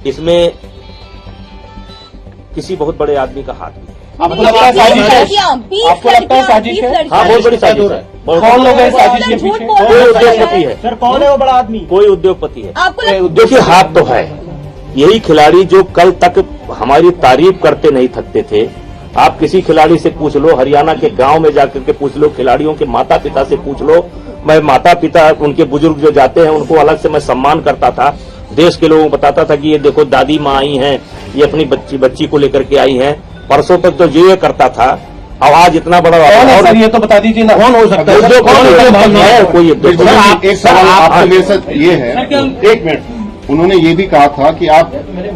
इसमें किसी बहुत बड़े आदमी का हाथ भी है। आपको लगता है साजिश है? आपको लगता है साजिश है? हाँ, बहुत बड़ी साजिश है। कौन लोग हैं साजिश के पीछे? कोई उद्योगपति है सर, कौन है वो बड़ा आदमी? कोई उद्योगपति है। आपको देखिए, हाथ तो है। यही खिलाड़ी जो कल तक हमारी तारीफ करते नहीं थकते थे, आप किसी खिलाड़ी से पूछ लो, हरियाणा के गांव में जाकर के पूछ लो, खिलाड़ियों के माता पिता से पूछ लो। मैं माता पिता उनके बुजुर्ग जो जाते हैं उनको अलग से मैं सम्मान करता था, देश के लोगों को बताता था कि ये देखो दादी माँ आई हैं, ये अपनी बच्ची को लेकर के आई हैं। परसों तक तो ये करता था, आवाज इतना बड़ा और ये तो बता दीजिए ना, कौन हो सकता है? कोई एक सवाल आपसे मेरे साथ ये है, एक मिनट। उन्होंने ये भी कहा था कि आप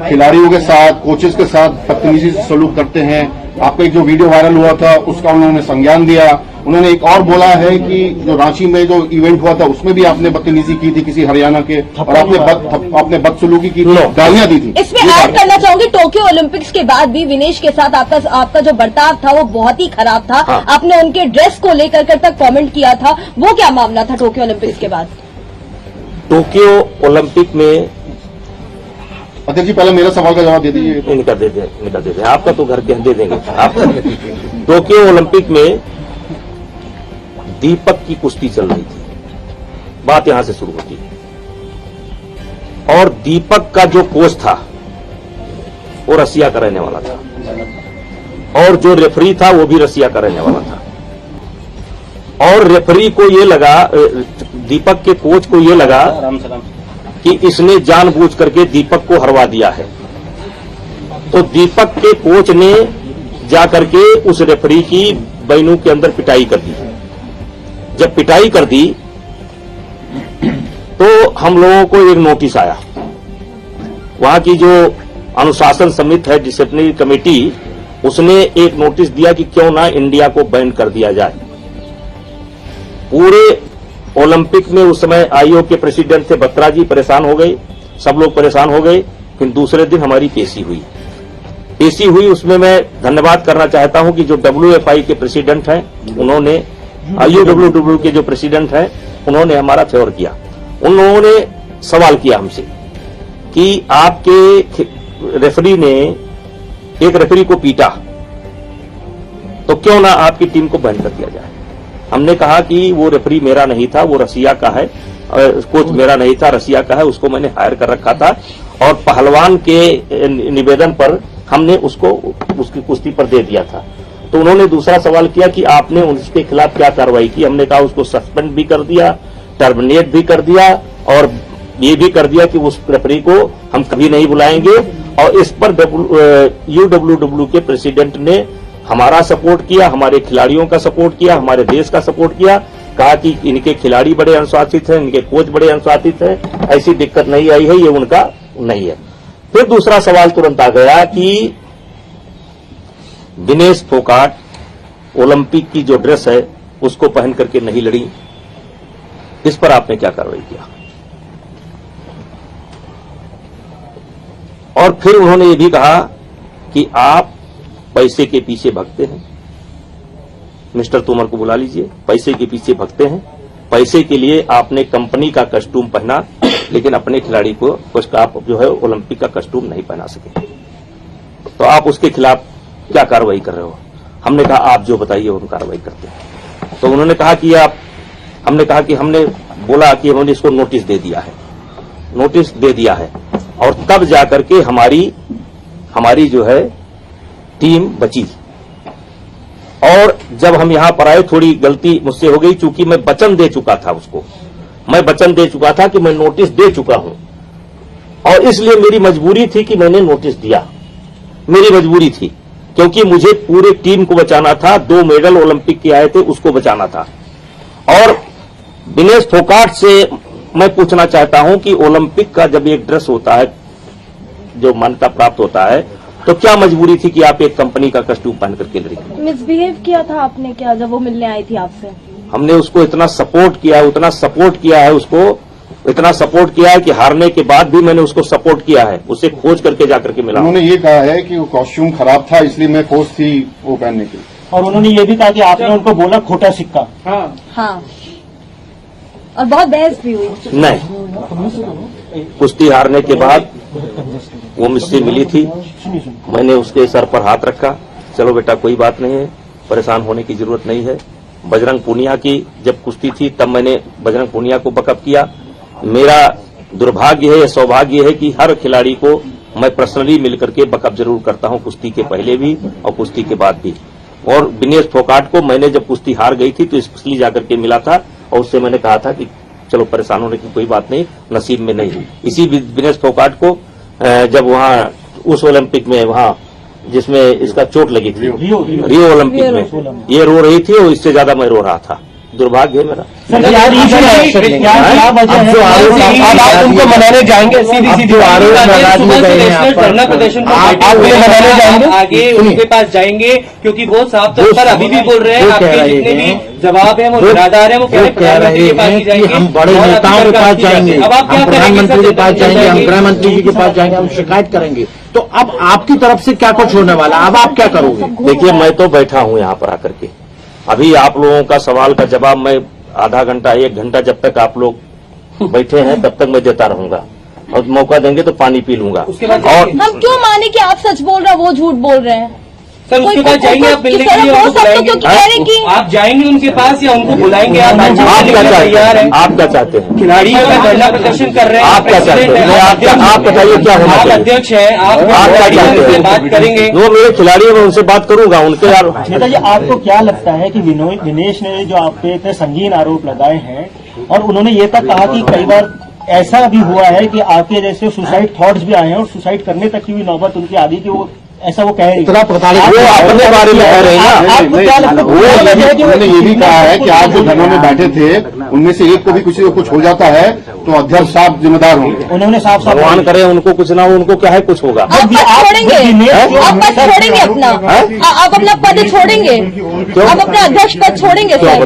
खिलाड़ियों के साथ, कोचेस के साथ बदतमीजी से सलूक करते हैं। आपका एक जो वीडियो वायरल हुआ था उसका उन्होंने संज्ञान दिया। उन्होंने एक और बोला है कि जो रांची में जो इवेंट हुआ था उसमें भी आपने बदतमीजी की थी किसी हरियाणा के, और आपने बदसलूकी की, गालियां दी थी। इसमें ऐड करना चाहूंगी, टोक्यो ओलंपिक्स के बाद भी विनेश के साथ आपका जो बर्ताव था वो बहुत ही खराब था। हाँ। आपने उनके ड्रेस को लेकर तक कमेंट किया था, वो क्या मामला था टोक्यो ओलंपिक्स के बाद? टोक्यो ओलंपिक में अध्यक्ष जी, पहले मेरा सवाल का जवाब दे दीजिए। निकल दे दें, आपका तो घर के दे देंगे आप। टोक्यो ओलंपिक में दीपक की कुश्ती चल रही थी, बात यहां से शुरू होती है। और दीपक का जो कोच था वो रसिया का रहने वाला था, और जो रेफरी था वो भी रसिया का रहने वाला था। और रेफरी को ये लगा, दीपक के कोच को ये लगा कि इसने जानबूझ करके दीपक को हरवा दिया है। तो दीपक के कोच ने जाकर के उस रेफरी की बैनू के अंदर पिटाई कर दी। जब पिटाई कर दी तो हम लोगों को एक नोटिस आया, वहां की जो अनुशासन समिति है, डिसिप्लिनरी कमेटी, उसने एक नोटिस दिया कि क्यों ना इंडिया को बैन कर दिया जाए। पूरे ओलंपिक में उस समय आईओ के प्रेसिडेंट थे बत्रा जी, परेशान हो गए, सब लोग परेशान हो गए। फिर दूसरे दिन हमारी पेशी हुई। उसमें मैं धन्यवाद करना चाहता हूं कि जो WFI के प्रेसिडेंट हैं, उन्होंने IUWW के जो प्रेसिडेंट हैं, उन्होंने हमारा फेवर किया। उन्होंने सवाल किया हमसे कि आपके रेफरी ने एक रेफरी को पीटा, तो क्यों ना आपकी टीम को बैन कर दिया जाए। हमने कहा कि वो रेफरी मेरा नहीं था, वो रसिया का है, कोच मेरा नहीं था, रसिया का है, उसको मैंने हायर कर रखा था, और पहलवान के निवेदन पर हमने उसको उसकी कुश्ती पर दे दिया था। तो उन्होंने दूसरा सवाल किया कि आपने उसके खिलाफ क्या कार्रवाई की। हमने कहा उसको सस्पेंड भी कर दिया, टर्मिनेट भी कर दिया, और ये भी कर दिया कि उस रेफरी को हम कभी नहीं बुलाएंगे। और इस पर UWW के प्रेसिडेंट ने हमारा सपोर्ट किया, हमारे खिलाड़ियों का सपोर्ट किया, हमारे देश का सपोर्ट किया। कहा कि इनके खिलाड़ी बड़े अनुशासित हैं, इनके कोच बड़े अनुशासित हैं, ऐसी दिक्कत नहीं आई है, ये उनका नहीं है। फिर दूसरा सवाल तुरंत आ गया कि विनेश फोगाट ओलंपिक की जो ड्रेस है उसको पहन करके नहीं लड़ी, इस पर आपने क्या कार्रवाई किया। और फिर उन्होंने ये भी कहा कि आप पैसे के पीछे भगते हैं। मिस्टर तोमर को बुला लीजिए, पैसे के पीछे भगते हैं, पैसे के लिए आपने कंपनी का कस्टूम पहना, लेकिन अपने खिलाड़ी को आप जो है ओलंपिक का कस्टूम नहीं पहना सके, तो आप उसके खिलाफ क्या कार्रवाई कर रहे हो। हमने कहा आप जो बताइए हम कार्रवाई करते हैं। तो उन्होंने कहा कि हमने कहा कि हमने बोला कि हमने इसको नोटिस दे दिया है, और तब जाकर के हमारी जो है टीम बची। और जब हम यहां पर आए, थोड़ी गलती मुझसे हो गई, चूंकि मैं वचन दे चुका था उसको, मैं वचन दे चुका था कि मैं नोटिस दे चुका हूं, और इसलिए मेरी मजबूरी थी कि मैंने नोटिस दिया। मेरी मजबूरी थी, क्योंकि मुझे पूरे टीम को बचाना था। 2 मेडल ओलंपिक के आए थे, उसको बचाना था। और विनेश फोगाट से मैं पूछना चाहता हूं कि ओलंपिक का जब एक ड्रेस होता है जो मान्यता प्राप्त होता है, तो क्या मजबूरी थी कि आप एक कंपनी का कस्टूम पहन करके लड़ी। मिसबिहेव किया था आपने क्या जब वो मिलने आई थी आपसे? हमने उसको इतना सपोर्ट किया, उतना सपोर्ट किया है उसको, इतना सपोर्ट किया है कि हारने के बाद भी मैंने उसको सपोर्ट किया है, उसे खोज करके जाकर के मिला। उन्होंने ये कहा है कि वो कॉस्ट्यूम खराब था इसलिए मैं फोर्स थी वो पहनने की। और उन्होंने ये भी कहा कि आपने उनको बोला खोटा सिक्का। हाँ, और बहुत बहस भी हुई। नहीं, कुश्ती हारने के बाद वो मुझसे मिली थी, मैंने उसके सर पर हाथ रखा, चलो बेटा कोई बात नहीं है, परेशान होने की जरूरत नहीं है। बजरंग पूनिया की जब कुश्ती थी तब मैंने बजरंग पूनिया को बकअप किया। मेरा दुर्भाग्य है, सौभाग्य है कि हर खिलाड़ी को मैं पर्सनली मिलकर के बकअप जरूर करता हूं, कुश्ती के पहले भी और कुश्ती के बाद भी। और विनेश फोगाट को मैंने जब कुश्ती हार गई थी तो इसलिए जाकर के मिला था और उससे मैंने कहा था कि चलो परेशान होने की कोई बात नहीं, नसीब में नहीं। इसी विनेश फोगाट को जब वहां उस ओलंपिक में वहां जिसमें इसका चोट लगी थी रियो ओलंपिक में, ये रो रही थी और इससे ज्यादा मैं रो रहा था। दुर्भाग्य है मेरा। आप उनको मनाने जाएंगे? सीधी आरोप धरना प्रदर्शन मनाने जाएंगे, आगे उनके पास जाएंगे, क्योंकि वो साफ तौर पर अभी भी बोल रहे हैं आपके जितने भी जवाब है वो निराधार है। वो कह रहे हैं कि हम बड़े नेताओं के पास जाएंगे, अब आप क्या प्रधानमंत्री के पास जाएंगे, हम गृह मंत्री जी के पास जाएंगे, हम शिकायत करेंगे। तो अब आपकी तरफ से क्या कुछ होने वाला, अब आप क्या करोगे? देखिए मैं तो बैठा हूं यहाँ पर आकर के, अभी आप लोगों का सवाल का जवाब मैं आधा घंटा 1 घंटा जब तक आप लोग बैठे हैं तब तक मैं देता रहूंगा, और मौका देंगे तो पानी पी लूंगा। और हम क्यों माने कि आप सच बोल रहे हैं, वो झूठ बोल रहे हैं? सर उसके पास जाएंगे आप मिलने के लिए, उनको बुलाएंगे? आप जाएंगे उनके पास या उनको बुलाएंगे? आप क्या तैयार हैं? आप क्या चाहते हैं? खिलाड़ियों का धरना प्रदर्शन कर रहे हैं, आप क्या चाहते हैं? आप बताइए क्या होना चाहिए? आप अध्यक्ष हैं, आप क्या चाहते हैं? बात करेंगे? जो मेरे खिलाड़ी है मैं उनसे बात करूंगा उनके यार। नेताजी आपको क्या लगता है कि विनेश ने जो आप पे इतने संगीन आरोप लगाए हैं, और उन्होंने ये तक कहा कि कई बार ऐसा भी हुआ है कि आपके जैसे सुसाइड थॉट्स भी आए हैं और सुसाइड करने तक की भी नौबत उनकी आ गई कि वो ऐसा वो कह रही है, वो अपने बारे में कह रहे हैं ना। आपको क्या लगता है? उन्होंने ये भी कहा है कि आप जो धरना में बैठे थे उनमें से एक को भी किसी को कुछ हो जाता है तो अध्यक्ष साहब जिम्मेदार होंगे। उन्होंने साफ भगवान करे उनको कुछ ना हो, उनको क्या है कुछ होगा। आप पद छोड़ेंगे, आप पद छोड़ेंगे अपना, आप अपना पद छोड़ेंगे, आप अपना अध्यक्ष पद छोड़ेंगे सर?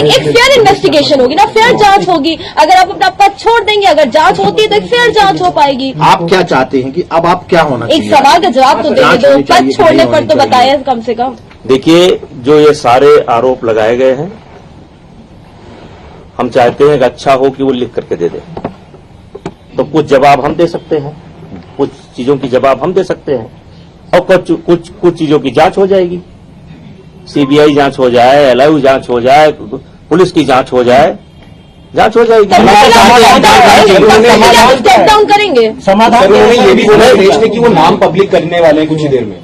एक फेयर इन्वेस्टिगेशन होगी ना, फेयर जांच होगी। अगर आप अपना पद छोड़ देंगे, अगर जांच होती है तो एक फेयर जांच हो पाएगी। आप क्या चाहते हैं कि अब आप क्या होना चाहिए? एक सवाल का जवाब तो देंगे, तो पद छोड़ने पर तो बताया कम से कम। देखिए जो ये सारे आरोप लगाए गए हैं, हम चाहते हैं कि अच्छा हो कि वो लिख करके दे दे, तो कुछ जवाब हम दे सकते हैं, कुछ चीजों की जवाब हम दे सकते हैं, और कुछ चीजों की जांच हो जाएगी। सीबीआई जांच हो जाए, एलआईयू जांच हो जाए, पुलिस की जांच हो जाए, जांच हो जाएगी। स्टेप डाउन करेंगे। समाधान ये भी बोला देश में कि वो नाम पब्लिक करने वाले हैं कुछ ही देर में,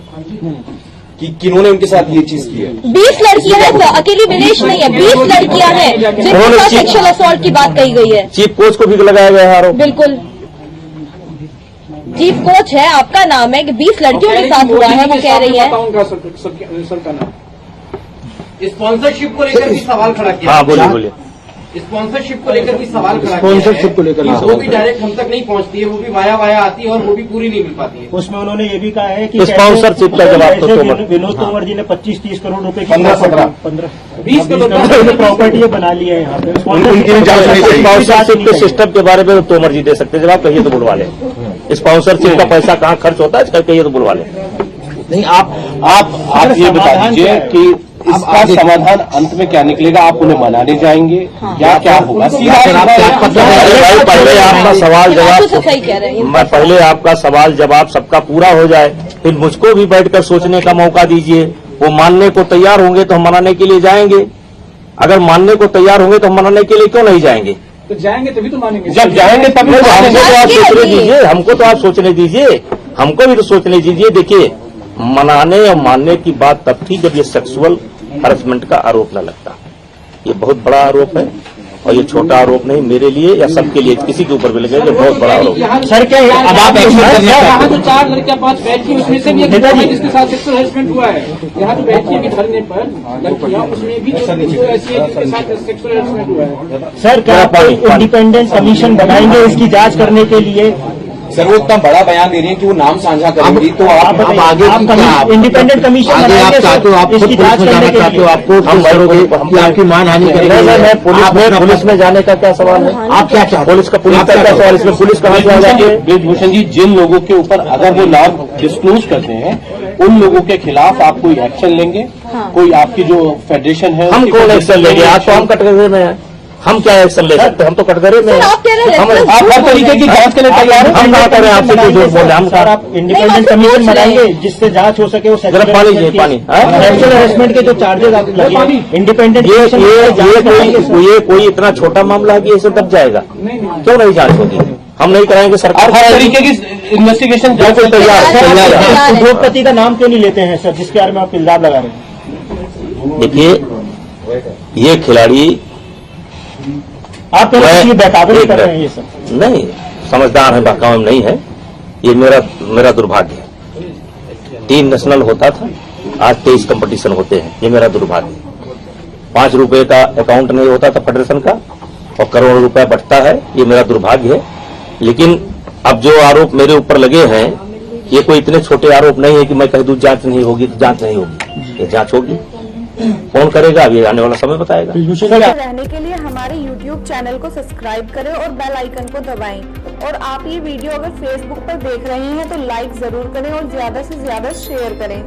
कि किन्होंने उनके साथ ये चीज की है। 20 लड़कियां हैं, तो अकेली विनेश नहीं है, 20 लड़कियां हैं जिनके साथ सेक्सुअल असॉल्ट की बात कही गई है। चीफ कोच को भी लगाया गया है आरोप। बिल्कुल चीफ कोच है, आपका नाम है कि 20 लड़कियों के साथ हुआ है, वो कह रही है। स्पॉन्सरशिप को लेकर भी सवाल खड़ा किया। हाँ बोलिए। स्पॉन्सरशिप को लेकर भी सवाल खड़ा स्पॉन्सरशिप को लेकर वो भी डायरेक्ट हम तक नहीं पहुंचती है, वो भी वाया आती है और वो भी पूरी नहीं मिल पाती है। उसमें उन्होंने ये भी कहा है कि स्पॉन्सरशिप का जवाब तो विनोद तोमर जी ने 25-30 करोड़ रुपए की 20 करोड़ प्रॉपर्टी बना ली है यहाँ पे। स्पॉन्सरशिप के सिस्टम के बारे में तोमर जी दे सकते हैं जवाब, कहिए तो बुलवा ले। स्पॉन्सरशिप का पैसा कहाँ खर्च होता है कहिए तो बुलवा ले। नहीं आप ये बता दीजिए कि इसका समाधान अंत में क्या निकलेगा? आप उन्हें मनाने जाएंगे या क्या होगा? पहले आपका सवाल जवाब, सही कह रहे हैं। मैं पहले आपका सवाल जवाब सबका पूरा हो जाए, फिर मुझको भी बैठकर सोचने का मौका दीजिए। वो मानने को तैयार होंगे तो हम मनाने के लिए जाएंगे, अगर मानने को तैयार होंगे तो हम मनाने के लिए क्यों नहीं जाएंगे? तो जाएंगे तभी तो मानेंगे। जब जाएंगे तब हमको तो आप सोचने दीजिए, हमको तो आप सोचने दीजिए, हमको भी तो सोचने दीजिए। देखिए मनाने और मानने की बात तब थी जब ये सेक्सुअल हरासमेंट का आरोप न लगता। ये बहुत बड़ा आरोप है और ये छोटा आरोप नहीं, मेरे लिए या सबके लिए, किसी के ऊपर भी लगे, ये बहुत बड़ा आरोप है। सर क्या अब आप यहाँ जो 4 लड़कियां 5 बैठी उसमें से भी जिसके साथ सेक्सुअल हरासमेंट हुआ है, यहाँ जो बैठी है धरने पर लड़कियां, उसमें भी जो ऐसी है जिसके साथ सेक्सुअल हरासमेंट हुआ है। सर क्या आप इंडिपेंडेंट कमीशन बनाएंगे इसकी जांच करने के लिए? सर वो इतना बड़ा बयान दे रही है कि वो नाम साझा करेंगी, तो आप आगे इंडिपेंडेंट कमीशन आगे आप चाहते हो, आप खुद पुलिस में जाना चाहते हो, आप कोर्ट केस करोगे कि आपकी मानहानि करेंगे? पुलिस में जाने का क्या सवाल है? आप क्या चाहते पुलिस का क्या सवाल? इसमें पुलिस कहाँ से आ जाती है? ब्रिजभूषण जी, जिन लोगों के ऊपर अगर वो नाम डिस्क्लोज करते हैं उन लोगों के खिलाफ आप कोई एक्शन लेंगे? कोई आपकी जो फेडरेशन है हम कौन एक्शन लेंगे? आज तो हम कटघरे में हैं, हम क्या एक्शन ले सकते हैं? हम तो कटघरे में आप कह रहे हैं हम रेफरेंस आप हर तरीके की जांच के लिए तैयार हैं? हम कहाँ करें आपसे कोई झूठ बोल रहे हैं? हम सर आप इंडिपेंडेंट कमीशन बनाएंगे जिससे जांच हो सके, वो जरा पानी चाहिए, पानी। सेक्सुअल हरेसमेंट के जो चार्जेस आप लगे इंडिपेंडेंट ये कोई इतना छोटा मामला है कि इसे दब जाएगा? क्यों नहीं जांच होगी? हम नहीं कराएंगे, सरकार आप हर तरीके की इन्वेस्टिगेशन बिल्कुल तैयार है। उद्योगपति का नाम क्यों नहीं लेते हैं सर, जिसके बारे में आप इल्जाम लगा रहे हैं? देखिए, ये खिलाड़ी आप बहकावे कर रहे हैं ये सब। नहीं, समझदार है, बहकावे में नहीं है। ये मेरा दुर्भाग्य है। 3 नेशनल होता था, आज 23 कंपटीशन होते हैं। ये मेरा दुर्भाग्य है। 5 रुपए का अकाउंट नहीं होता था फेडरेशन का और करोड़ों रुपया बचता है। ये मेरा दुर्भाग्य है। लेकिन अब जो आरोप मेरे ऊपर लगे हैं, ये कोई इतने छोटे आरोप नहीं है कि मैं कह दूं जांच नहीं होगी तो जांच नहीं होगी। ये जांच होगी। कौन करेगा, अभी आने वाला समय बताएगा। रहने के लिए हमारे YouTube चैनल को सब्सक्राइब करें और बेल आइकन को दबाएं। और आप ये वीडियो अगर Facebook पर देख रहे हैं तो लाइक जरूर करें और ज्यादा से ज्यादा शेयर करें।